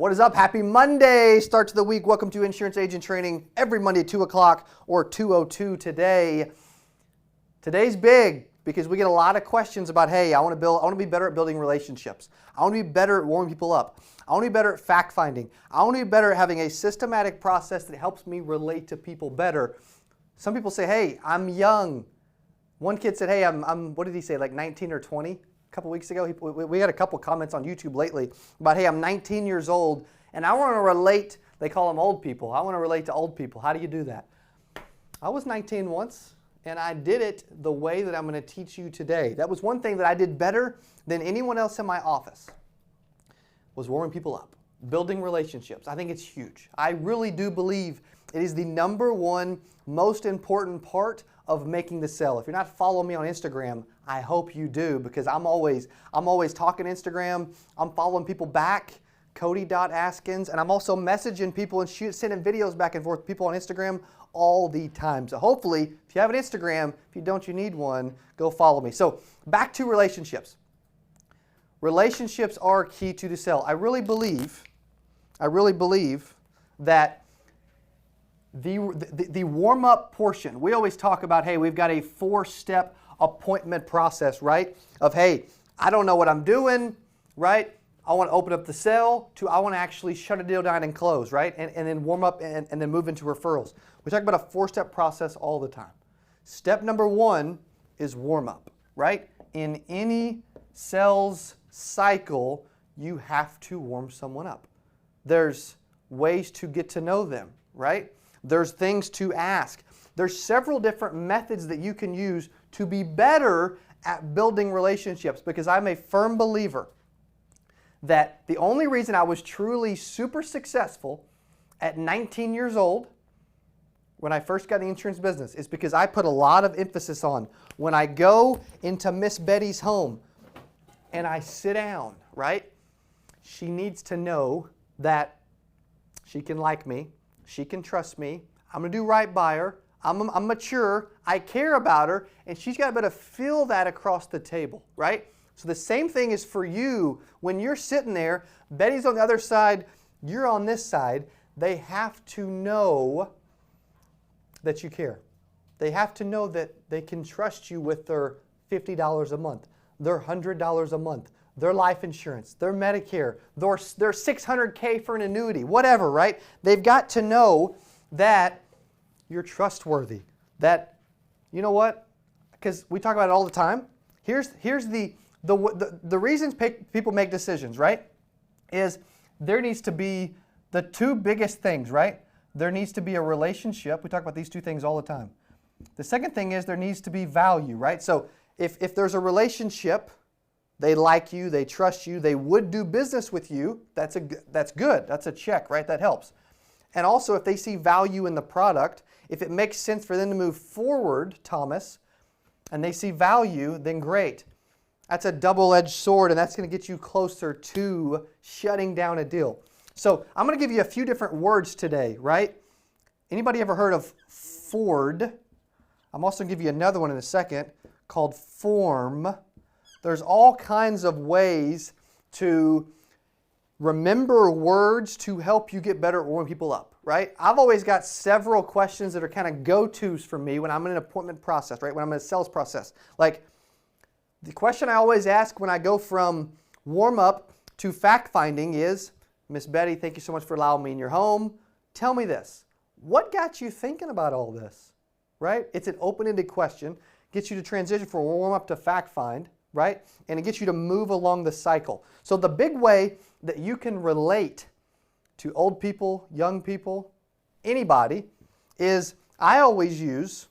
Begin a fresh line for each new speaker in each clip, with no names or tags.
What is up? Happy Monday. Start to the week. Welcome to Insurance Agent Training every Monday at 2 o'clock or 2:02 today. Today's big because we get a lot of questions about, hey, I want to be better at building relationships. I want to be better at warming people up. I want to be better at fact finding. I want to be better at having a systematic process that helps me relate to people better. Some people say, hey, I'm young. One kid said, hey, I'm what did he say, like 19 or 20? A couple weeks ago, we had a couple comments on YouTube lately about, hey, I'm 19 years old, and I want to relate, they call them old people. I want to relate to old people. How do you do that? I was 19 once, and I did it the way that I'm going to teach you today. That was one thing that I did better than anyone else in my office, was warming people up, building relationships. I think it's huge. I really do believe it is the number one most important part of making the sale. If you're not following me on Instagram, I hope you do, because I'm always talking Instagram. I'm following people back, Cody Askins, and I'm also messaging people and sending videos back and forth to people on Instagram all the time. So hopefully, if you have an Instagram, if you don't, you need one, go follow me. So back to relationships. Relationships are key to the sale. I really believe that the warm-up portion, we always talk about, hey, we've got a 4-step appointment process, right? Of, hey, I don't know what I'm doing, right? I want to open up the sale, to I want to actually shut a deal down and close, right? And then warm up and then move into referrals. We talk about a 4-step process all the time. Step number 1 is warm up, right? In any sales cycle, you have to warm someone up. There's ways to get to know them, right? There's things to ask. There's several different methods that you can use to be better at building relationships, because I'm a firm believer that the only reason I was truly super successful at 19 years old when I first got in the insurance business is because I put a lot of emphasis on when I go into Miss Betty's home and I sit down, right? She needs to know that she can like me, she can trust me, I'm going to do right by her, I'm mature, I care about her, and she's got to be able to feel that across the table, right? So the same thing is for you when you're sitting there, Betty's on the other side, you're on this side. They have to know that you care. They have to know that they can trust you with their $50 a month, their $100 a month, their life insurance, their Medicare, their $600K for an annuity, whatever, right? They've got to know that you're trustworthy, that, you know what, because we talk about it all the time. Here's the reasons people make decisions, right, is there needs to be the two biggest things, right? There needs to be a relationship. We talk about these two things all the time. The second thing is there needs to be value, right? So if there's a relationship, they like you, they trust you, they would do business with you, that's good. That's a check, right? That helps. And also if they see value in the product, if it makes sense for them to move forward, Thomas, and they see value, then great. That's a double-edged sword, and that's going to get you closer to shutting down a deal. So I'm going to give you a few different words today, right? Anybody ever heard of F.O.R.D? I'm also going to give you another one in a second called form. There's all kinds of ways to remember words to help you get better at warming people up, right? I've always got several questions that are kind of go-tos for me when I'm in an appointment process, right? When I'm in a sales process. Like, the question I always ask when I go from warm-up to fact-finding is, Miss Betty, thank you so much for allowing me in your home. Tell me this. What got you thinking about all this, right? It's an open-ended question. Gets you to transition from warm-up to fact-find, right? And it gets you to move along the cycle. So the big way that you can relate to old people, young people, anybody, is I always use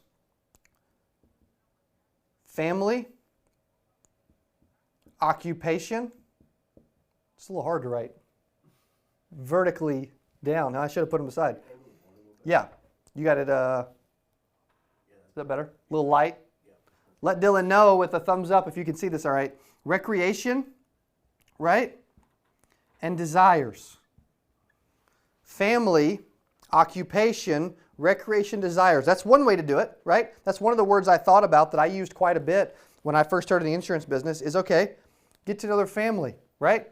family, occupation. It's a little hard to write. Vertically down. Now I should have put them aside. Yeah. You got it. Is that better? A little light? Let Dylan know with a thumbs up if you can see this all right. Recreation, right? And desires. Family, occupation, recreation, desires. That's one way to do it, right? That's one of the words I thought about that I used quite a bit when I first started the insurance business is, okay, get to know their family, right?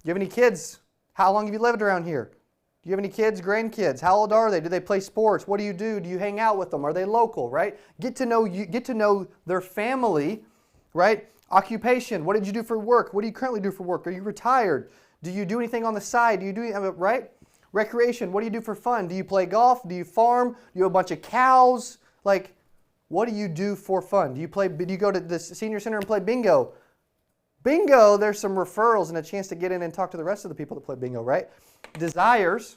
You have any kids? How long have you lived around here? Do you have any kids, grandkids? How old are they? Do they play sports? What do? Do you hang out with them? Are they local, right? Get to know their family, right? Occupation. What did you do for work? What do you currently do for work? Are you retired? Do you do anything on the side? Do you do, right? Recreation. What do you do for fun? Do you play golf? Do you farm? Do you have a bunch of cows? Like, what do you do for fun? Do you go to the senior center and play bingo? Bingo, there's some referrals and a chance to get in and talk to the rest of the people that play bingo, right? Desires.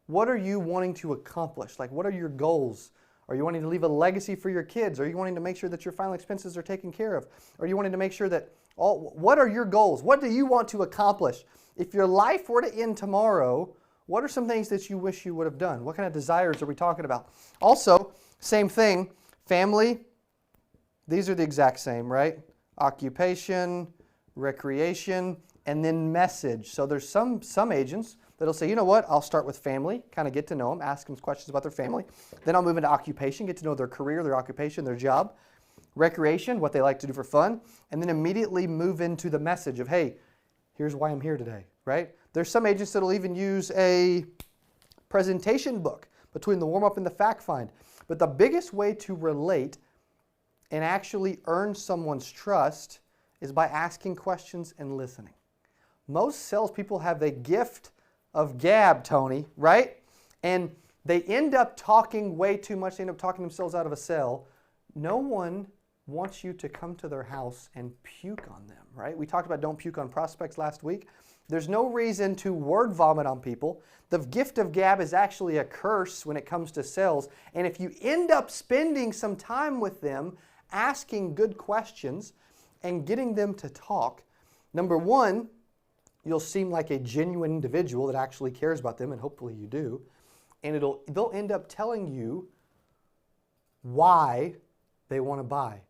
What are you wanting to accomplish? Like, what are your goals? Are you wanting to leave a legacy for your kids? Are you wanting to make sure that your final expenses are taken care of? Are you wanting to make sure that what are your goals? What do you want to accomplish? If your life were to end tomorrow, what are some things that you wish you would have done? What kind of desires are we talking about? Also, same thing, family. These are the exact same, right? Occupation, recreation, and then message. So there's some agents that'll say, you know what, I'll start with family, kind of get to know them, ask them questions about their family. Then I'll move into occupation, get to know their career, their occupation, their job. Recreation, what they like to do for fun. And then immediately move into the message of, hey, here's why I'm here today, right? There's some agents that'll even use a presentation book between the warm-up and the fact find. But the biggest way to relate and actually earn someone's trust is by asking questions and listening. Most salespeople have the gift of gab, Tony, right? And they end up talking way too much. They end up talking themselves out of a sale. No one wants you to come to their house and puke on them, right? We talked about don't puke on prospects last week. There's no reason to word vomit on people. The gift of gab is actually a curse when it comes to sales. And if you end up spending some time with them, asking good questions and getting them to talk, number one, you'll seem like a genuine individual that actually cares about them, and hopefully you do. And they'll end up telling you why they want to buy,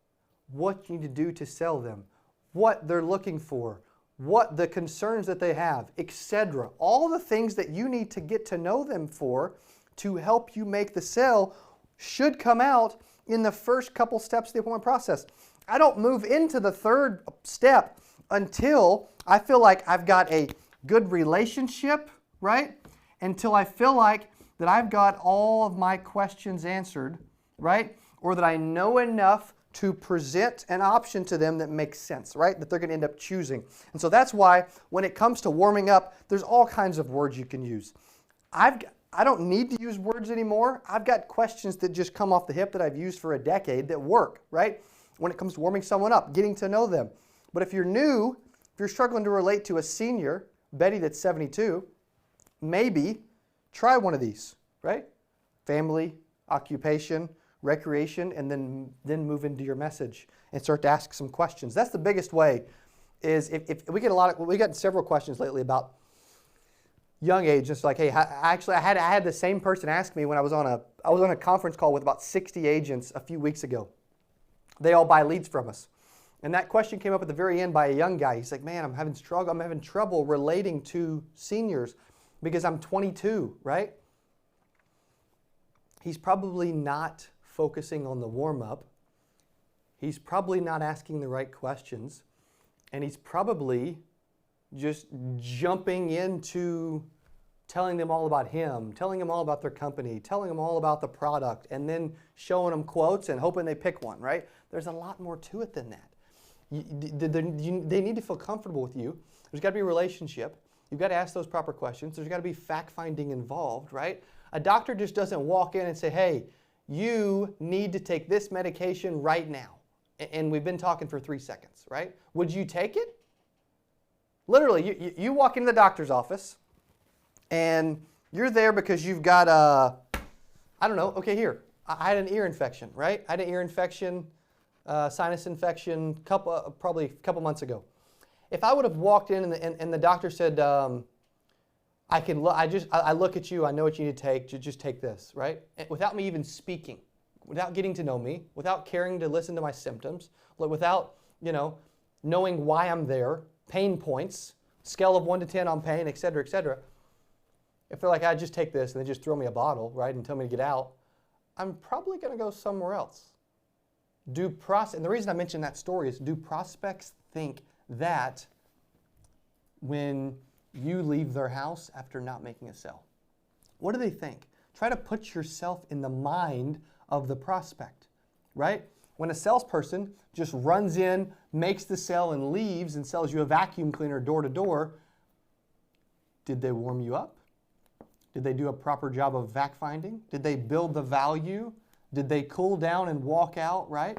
what you need to do to sell them, what they're looking for, what the concerns that they have, etc. All the things that you need to get to know them for to help you make the sale should come out in the first couple steps of the appointment process. I don't move into the third step until I feel like I've got a good relationship, right? Until I feel like that I've got all of my questions answered, right? Or that I know enough to present an option to them that makes sense, right? That they're going to end up choosing. And so that's why when it comes to warming up, there's all kinds of words you can use. I don't need to use words anymore. I've got questions that just come off the hip that I've used for a decade that work, right? When it comes to warming someone up, getting to know them. But if you're new, if you're struggling to relate to a senior, Betty that's 72, maybe try one of these, right? Family, occupation, recreation, and then move into your message and start to ask some questions. That's the biggest way. Is if we get we got several questions lately about young age, just like, hey, I had the same person ask me when I was on a conference call with about 60 agents a few weeks ago. They all buy leads from us. And that question came up at the very end by a young guy. He's like, man, I'm having trouble relating to seniors because I'm 22, right? He's probably not focusing on the warm-up. He's probably not asking the right questions. And he's probably just jumping into telling them all about him, telling them all about their company, telling them all about the product, and then showing them quotes and hoping they pick one, right? There's a lot more to it than that. They need to feel comfortable with you. There's got to be a relationship. You've got to ask those proper questions. There's got to be fact-finding involved, right? A doctor just doesn't walk in and say, hey, you need to take this medication right now. And we've been talking for 3 seconds, right? Would you take it? Literally, you walk into the doctor's office and you're there because you've got I don't know, okay, here. I had an ear infection, right? I had an ear infection, sinus infection, probably a couple months ago. If I would have walked in and the doctor said, I look at you, I know what you need to take, just take this, right? Without me even speaking, without getting to know me, without caring to listen to my symptoms, without, knowing why I'm there, pain points, scale of 1 to 10 on pain, et cetera, et cetera. If they're like, I just take this and they just throw me a bottle, right, and tell me to get out, I'm probably going to go somewhere else. And the reason I mention that story is, do prospects think that when you leave their house after not making a sale? What do they think? Try to put yourself in the mind of the prospect, right? When a salesperson just runs in, makes the sale, and leaves and sells you a vacuum cleaner door to door, did they warm you up? Did they do a proper job of fact finding? Did they build the value? Did they cool down and walk out, right?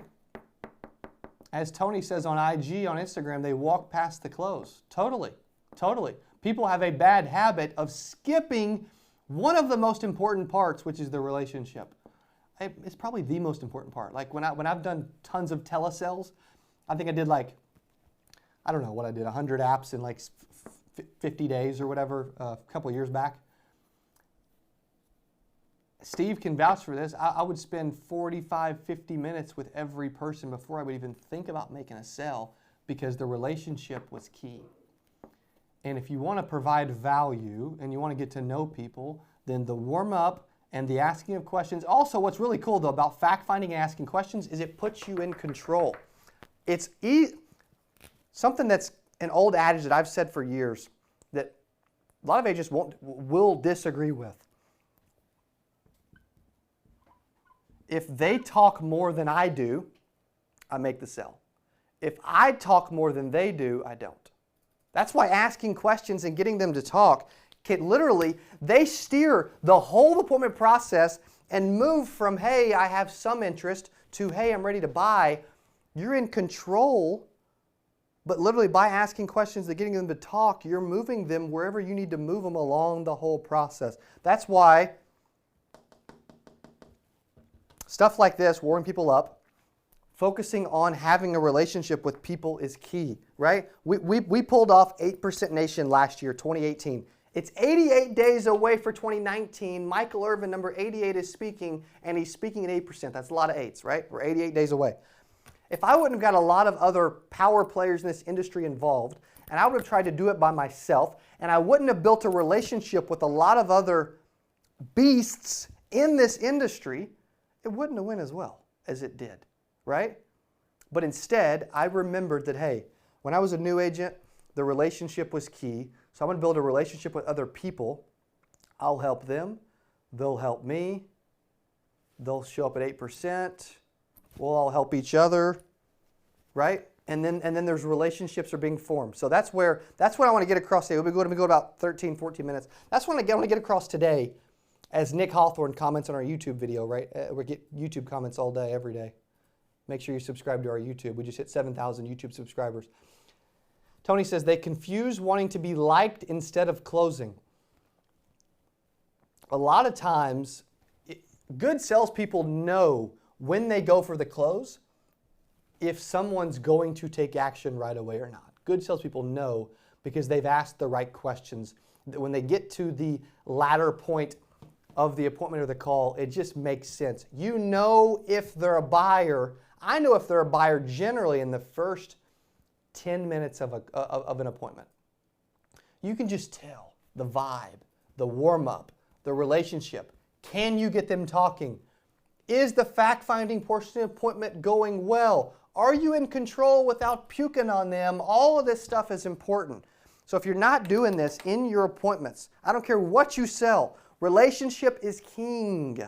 As Tony says on IG, on Instagram, they walk past the close. Totally. People have a bad habit of skipping one of the most important parts, which is the relationship. It's probably the most important part. Like when I've done tons of telesales, I think I did I don't know what I did, 100 apps in 50 days or whatever, a couple of years back. Steve can vouch for this. I would spend 45, 50 minutes with every person before I would even think about making a sale because the relationship was key. And if you want to provide value and you want to get to know people, then the warm-up and the asking of questions. Also, what's really cool, though, about fact-finding and asking questions is it puts you in control. It's something that's an old adage that I've said for years that a lot of agents will disagree with. If they talk more than I do, I make the sale. If I talk more than they do, I don't. That's why asking questions and getting them to talk can literally, they steer the whole appointment process and move from, hey, I have some interest, to, hey, I'm ready to buy. You're in control, but literally by asking questions and getting them to talk, you're moving them wherever you need to move them along the whole process. That's why stuff like this, warming people up, focusing on having a relationship with people is key, right? We pulled off 8% Nation last year, 2018. It's 88 days away for 2019. Michael Irvin, number 88, is speaking, and he's speaking at 8%. That's a lot of eights, right? We're 88 days away. If I wouldn't have got a lot of other power players in this industry involved, and I would have tried to do it by myself, and I wouldn't have built a relationship with a lot of other beasts in this industry, it wouldn't have went as well as it did, right? But instead, I remembered that, hey, when I was a new agent, the relationship was key. So I'm going to build a relationship with other people. I'll help them. They'll help me. They'll show up at 8%. We'll all help each other, right? And then there's relationships are being formed. So that's what I want to get across today. We're going to go about 13, 14 minutes. That's what I want to get across today as Nick Hawthorne comments on our YouTube video, right? We get YouTube comments all day, every day. Make sure you subscribe to our YouTube. We just hit 7,000 YouTube subscribers. Tony says they confuse wanting to be liked instead of closing. A lot of times, good salespeople know when they go for the close if someone's going to take action right away or not. Good salespeople know because they've asked the right questions. When they get to the latter point of the appointment or the call, it just makes sense. You know if they're a buyer. I know if they're a buyer generally in the first 10 minutes of an appointment. You can just tell the vibe, the warm-up, the relationship. Can you get them talking? Is the fact-finding portion of the appointment going well? Are you in control without puking on them? All of this stuff is important. So if you're not doing this in your appointments, I don't care what you sell, relationship is king.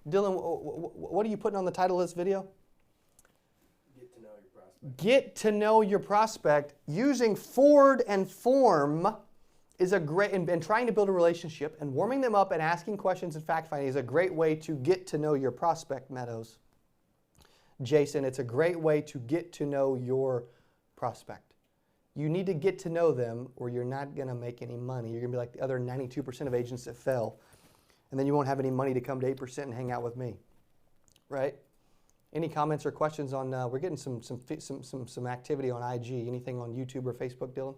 Dylan, what are you putting on the title of this video? Get to know your prospect. Using F.O.R.D and form is a great, and trying to build a relationship and warming them up and asking questions and fact-finding is a great way to get to know your prospect, Meadows. Jason, it's a great way to get to know your prospect. You need to get to know them or you're not going to make any money. You're going to be like the other 92% of agents that fail, and then you won't have any money to come to 8% and hang out with me, right? Any comments or questions on, we're getting some activity on IG. Anything on YouTube or Facebook, Dylan?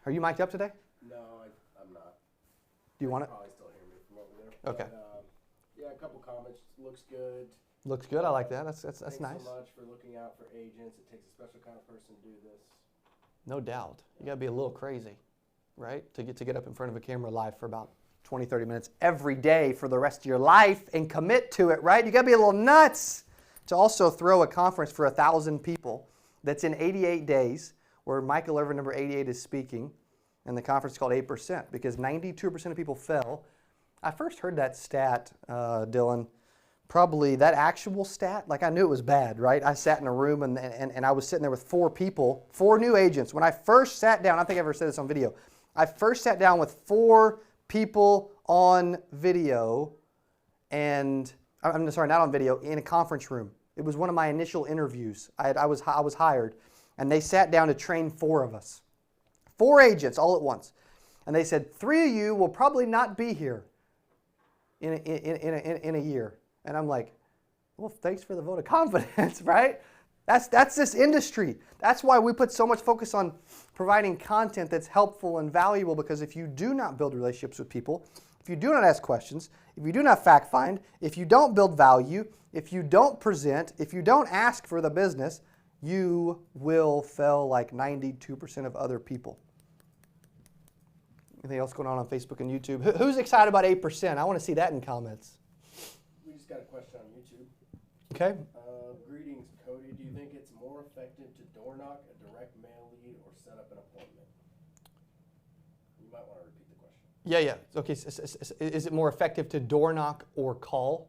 Are you mic'd up today?
No, I'm not.
Do you want it?
Probably still hear me from over there.
Okay.
But, yeah, a couple comments. Looks good.
Looks good. I like that. That's nice.
Thanks so much for looking out for agents. It takes a special kind of person to do this.
No doubt. You got to be a little crazy, right? To get up in front of a camera live for about 20, 30 minutes every day for the rest of your life and commit to it, right? You got to be a little nuts to also throw a conference for 1,000 people that's in 88 days where Michael Irvin, number 88, is speaking, and the conference is called 8%, because 92% of people fell. I first heard that stat, Dylan, probably that actual stat, like I knew it was bad, right? I sat in a room and I was sitting there with 4 people, 4 new agents. When I first sat down, I think I ever said this on video, I first sat down with 4 people on video, and I'm sorry, not on video, in a conference room. It was one of my initial interviews. I was hired, and they sat down to train 4 of us. 4 agents all at once. And they said, 3 of you will probably not be here in a year. And I'm like, well, thanks for the vote of confidence, right? That's this industry. That's why we put so much focus on providing content that's helpful and valuable, because if you do not build relationships with people, if you do not ask questions, if you do not fact find, if you don't build value, if you don't present, if you don't ask for the business, you will fail like 92% of other people. Anything else going on Facebook and YouTube? Who's excited about 8%? I want to see that in comments.
We just got a question on YouTube.
Okay.
Greetings, Cody. Do you think it's more effective to door knock, a direct mail lead, or set up an appointment? You might want to repeat the question.
Yeah. Okay. Is it more effective to door knock or call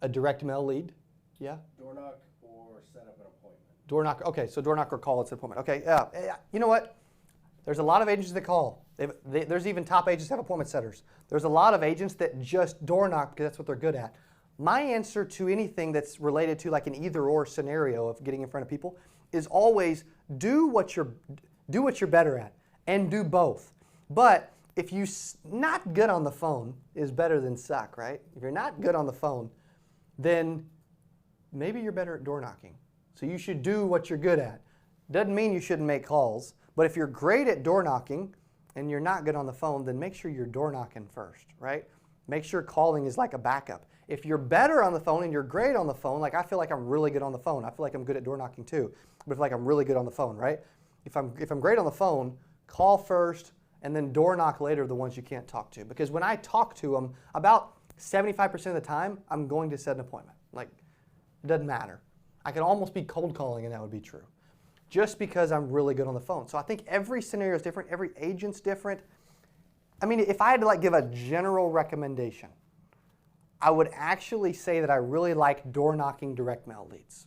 a direct mail lead? Yeah.
Door knock or set up an appointment.
Door knock. Okay. So door knock or call, it's an appointment. Okay. Yeah. You know what? There's a lot of agents that call. There's even top agents that have appointment setters. There's a lot of agents that just door knock because that's what they're good at. My answer to anything that's related to like an either-or scenario of getting in front of people is always do what you're better at, and do both. But if you're not good on the phone is better than suck, right? If you're not good on the phone, then maybe you're better at door knocking. So you should do what you're good at. Doesn't mean you shouldn't make calls, but if you're great at door knocking and you're not good on the phone, then make sure you're door knocking first, right? Make sure calling is like a backup. If you're better on the phone and you're great on the phone, like I feel like I'm really good on the phone. I feel like I'm good at door knocking too, but I feel like I'm really good on the phone, right? If I'm great on the phone, call first and then door knock later the ones you can't talk to. Because when I talk to them, about 75% of the time, I'm going to set an appointment. Like, it doesn't matter. I could almost be cold calling and that would be true. Just because I'm really good on the phone. So I think every scenario is different. Every agent's different. I mean, if I had to like give a general recommendation, I would actually say that I really like door knocking direct mail leads.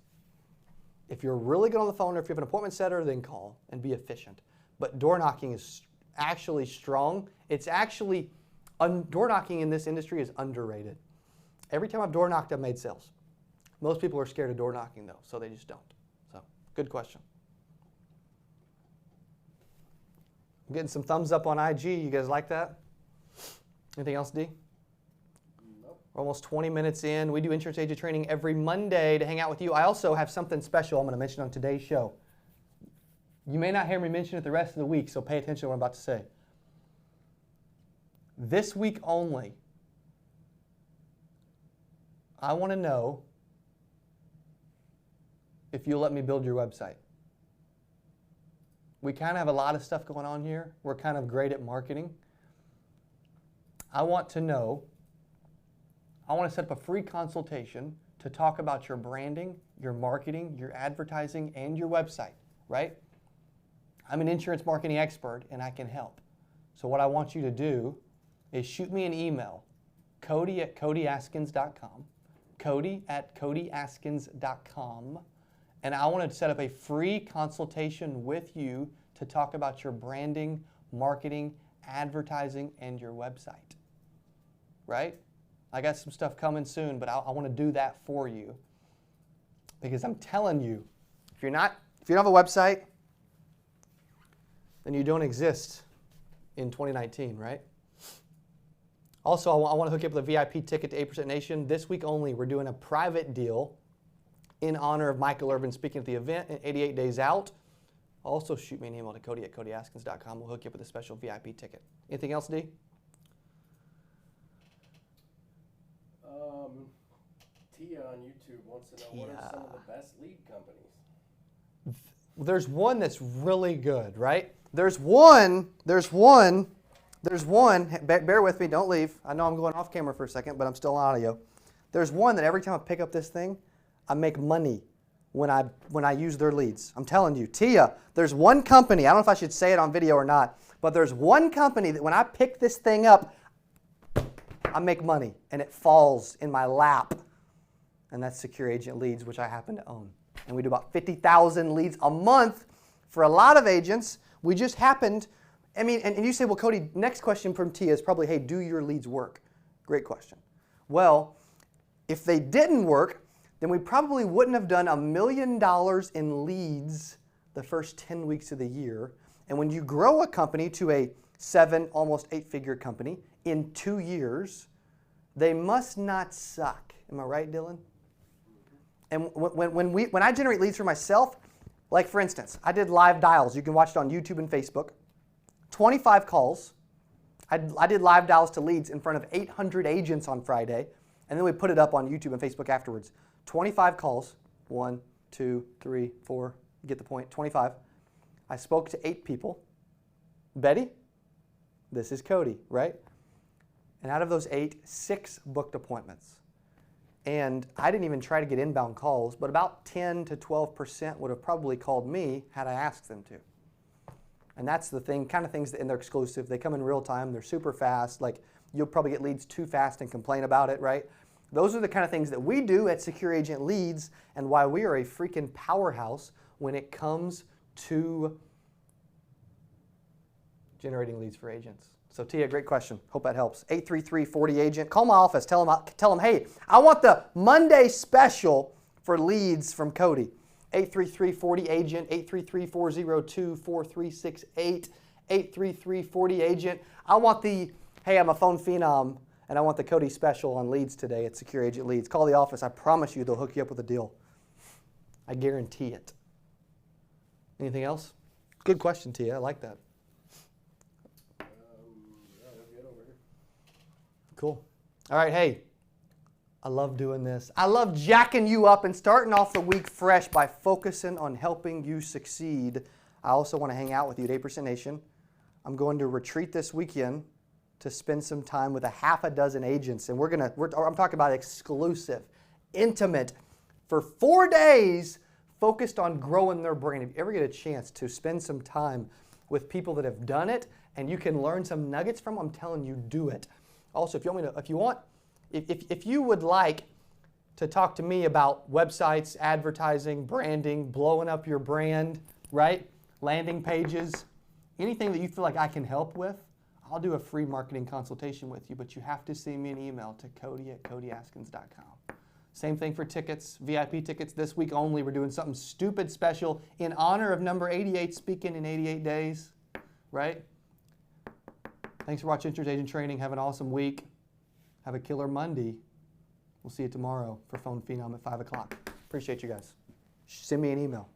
If you're really good on the phone or if you have an appointment setter, then call and be efficient. But door knocking is actually strong. It's actually, door knocking in this industry is underrated. Every time I've door knocked, I've made sales. Most people are scared of door knocking though, so they just don't. So, good question. I'm getting some thumbs up on IG. You guys like that? Anything else, D?
Nope.
We're almost 20 minutes in. We do insurance agent training every Monday to hang out with you. I also have something special I'm going to mention on today's show. You may not hear me mention it the rest of the week, so pay attention to what I'm about to say. This week only, I want to know if you'll let me build your website. We kind of have a lot of stuff going on here. We're kind of great at marketing. I want to know, I want to set up a free consultation to talk about your branding, your marketing, your advertising, and your website, right? I'm an insurance marketing expert and I can help. So what I want you to do is shoot me an email, Cody@CodyAskins.com, Cody@CodyAskins.com, and I want to set up a free consultation with you to talk about your branding, marketing, advertising, and your website. Right? I got some stuff coming soon, but I want to do that for you. Because I'm telling you, if you don't have a website, then you don't exist in 2019, right? Also, I want to hook you up with a VIP ticket to 8% Nation. This week only, we're doing a private deal in honor of Michael Irvin speaking at the event in 88 days out. Also, shoot me an email to Cody@CodyAskins.com. We'll hook you up with a special VIP ticket. Anything else, D?
Tia on YouTube wants to know what are some of the best lead companies?
There's one that's really good, right? There's one, bear with me, don't leave. I know I'm going off camera for a second, but I'm still on audio. There's one that every time I pick up this thing, I make money. when I use their leads. I'm telling you, Tia, there's one company, I don't know if I should say it on video or not, but there's one company that when I pick this thing up, I make money and it falls in my lap. And that's Secure Agent Leads, which I happen to own. And we do about 50,000 leads a month for a lot of agents. We just happened, and you say, well, Cody, next question from Tia is probably, hey, do your leads work? Great question. Well, if they didn't work, then we probably wouldn't have done $1 million in leads the first 10 weeks of the year. And when you grow a company to a 7, almost 8-figure company in 2 years, they must not suck. Am I right, Dylan? And when I generate leads for myself, like for instance, I did live dials. You can watch it on YouTube and Facebook. 25 calls. I did live dials to leads in front of 800 agents on Friday, and then we put it up on YouTube and Facebook afterwards. 25 calls. 1, 2, 3, 4. You get the point. 25. I spoke to 8 people. Betty, this is Cody, right? And out of those 8, 6 booked appointments. And I didn't even try to get inbound calls, but about 10 to 12% would have probably called me had I asked them to. And that's the thing, kind of things, and they're exclusive. They come in real time. They're super fast. Like, you'll probably get leads too fast and complain about it, right? Those are the kind of things that we do at Secure Agent Leads and why we are a freaking powerhouse when it comes to generating leads for agents. So Tia, great question. Hope that helps. 833-40-AGENT. Call my office. Tell them, hey, I want the Monday special for leads from Cody. 833-40-AGENT, 833-402-4368, 833-40-AGENT. I want the, hey, I'm a phone phenom, and I want the Cody special on leads today at Secure Agent Leads. Call the office. I promise you they'll hook you up with a deal. I guarantee it. Anything else? Good question, Tia. I like that. Cool. All right, hey, I love doing this. I love jacking you up and starting off the week fresh by focusing on helping you succeed. I also want to hang out with you at 8% Nation. I'm going to retreat this weekend to spend some time with a half a dozen agents, and I'm talking about exclusive, intimate, for 4 days, focused on growing their brand. If you ever get a chance to spend some time with people that have done it and you can learn some nuggets from them, I'm telling you, do it. Also, if you would like to talk to me about websites, advertising, branding, blowing up your brand, right? Landing pages, anything that you feel like I can help with, I'll do a free marketing consultation with you, but you have to send me an email to cody@codyaskins.com. Same thing for tickets, VIP tickets. This week only, we're doing something stupid special in honor of number 88 speaking in 88 days, right? Thanks for watching Insurance Agent Training. Have an awesome week. Have a killer Monday. We'll see you tomorrow for Phone Phenom at 5 o'clock. Appreciate you guys. Send me an email.